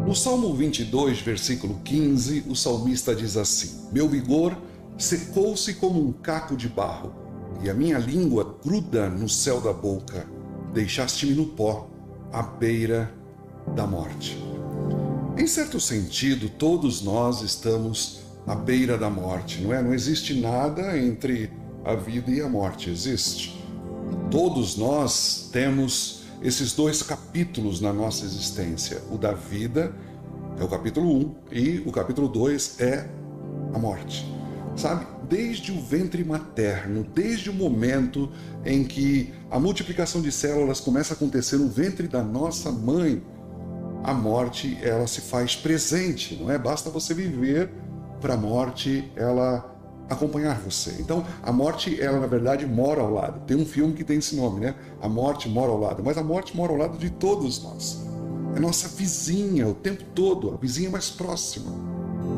No Salmo 22, versículo 15, o salmista diz assim: Meu vigor secou-se como um caco de barro, e a minha língua gruda no céu da boca. Deixaste-me no pó, à beira da morte. Em certo sentido, todos nós estamos à beira da morte, não é? Não existe nada entre a vida e a morte, existe. Todos nós temos esses dois capítulos na nossa existência. O da vida é o capítulo 1 e o capítulo 2 é a morte. Sabe, desde o ventre materno, desde o momento em que a multiplicação de células começa a acontecer no ventre da nossa mãe, a morte, ela se faz presente, não é? Basta você viver para a morte, ela acompanhar você. Então, a morte, ela na verdade mora ao lado. Tem um filme que tem esse nome, né? A morte mora ao lado. Mas a morte mora ao lado de todos nós. É nossa vizinha o tempo todo, a vizinha mais próxima.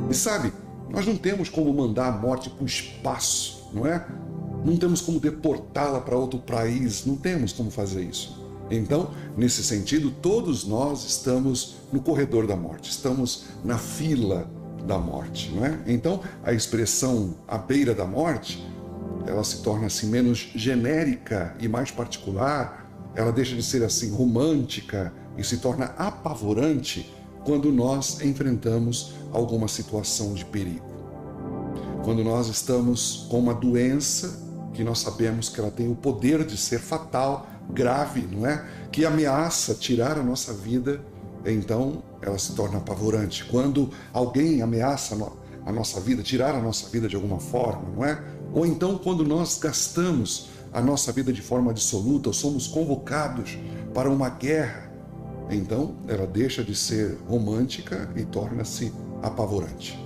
E sabe, nós não temos como mandar a morte para o espaço, não é? Não temos como deportá-la para outro país, não temos como fazer isso. Então, nesse sentido, todos nós estamos no corredor da morte, estamos na fila da morte, não é? Então, a expressão à beira da morte, ela se torna assim menos genérica e mais particular, ela deixa de ser assim romântica e se torna apavorante quando nós enfrentamos alguma situação de perigo. Quando nós estamos com uma doença que nós sabemos que ela tem o poder de ser fatal, grave, não é? Que ameaça tirar a nossa vida, então ela se torna apavorante. Quando alguém ameaça a nossa vida, tirar a nossa vida de alguma forma, não é? Ou então quando nós gastamos a nossa vida de forma absoluta, ou somos convocados para uma guerra, então ela deixa de ser romântica e torna-se apavorante.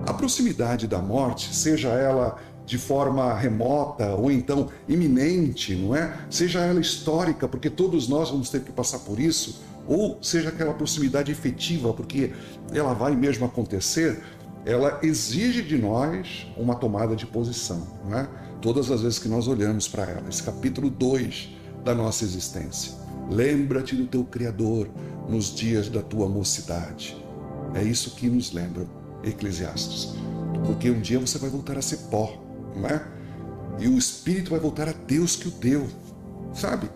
A proximidade da morte, seja ela de forma remota ou então iminente, não é? Seja ela histórica, porque todos nós vamos ter que passar por isso, ou seja aquela proximidade efetiva, porque ela vai mesmo acontecer, ela exige de nós uma tomada de posição, não é? Todas as vezes que nós olhamos para ela, esse capítulo 2 da nossa existência. Lembra-te do teu Criador nos dias da tua mocidade. É isso que nos lembra Eclesiastes. Porque um dia você vai voltar a ser pó, não é? E o Espírito vai voltar a Deus que o deu. Sabe?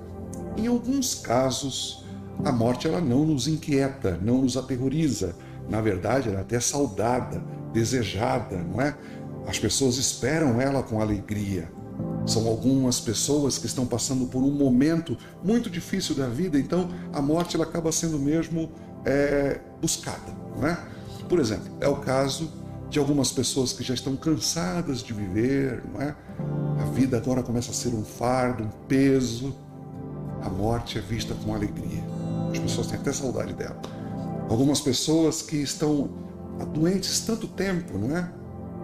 Em alguns casos, a morte ela não nos inquieta, não nos aterroriza. Na verdade, ela é até saudada, desejada, não é? As pessoas esperam ela com alegria. São algumas pessoas que estão passando por um momento muito difícil da vida, então a morte ela acaba sendo mesmo buscada, não é? Por exemplo, é o caso de algumas pessoas que já estão cansadas de viver, não é? A vida agora começa a ser um fardo, um peso. A morte é vista com alegria. As pessoas têm até saudade dela. Algumas pessoas que estão doentes tanto tempo, não é?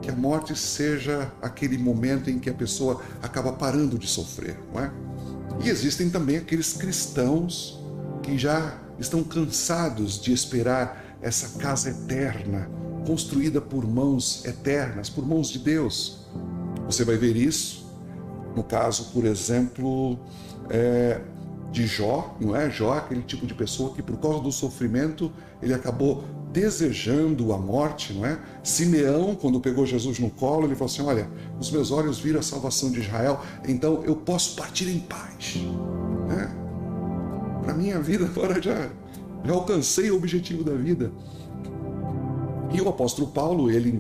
Que a morte seja aquele momento em que a pessoa acaba parando de sofrer, não é? E existem também aqueles cristãos que já estão cansados de esperar essa casa eterna, construída por mãos eternas, por mãos de Deus. Você vai ver isso no caso, por exemplo, de Jó, não é? Jó, aquele tipo de pessoa que por causa do sofrimento, ele acabou desejando a morte, não é? Simeão, quando pegou Jesus no colo, ele falou assim: olha, os meus olhos viram a salvação de Israel, então eu posso partir em paz, né? Para minha vida agora já alcancei o objetivo da vida. E o apóstolo Paulo, ele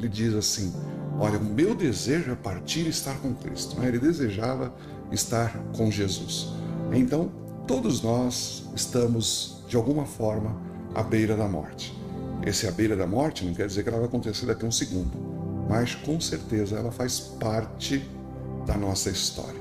diz assim: olha, o meu desejo é partir e estar com Cristo, né? Ele desejava estar com Jesus. Então, todos nós estamos, de alguma forma, à beira da morte. Esse à beira da morte não quer dizer que ela vai acontecer daqui a um segundo, mas com certeza ela faz parte da nossa história.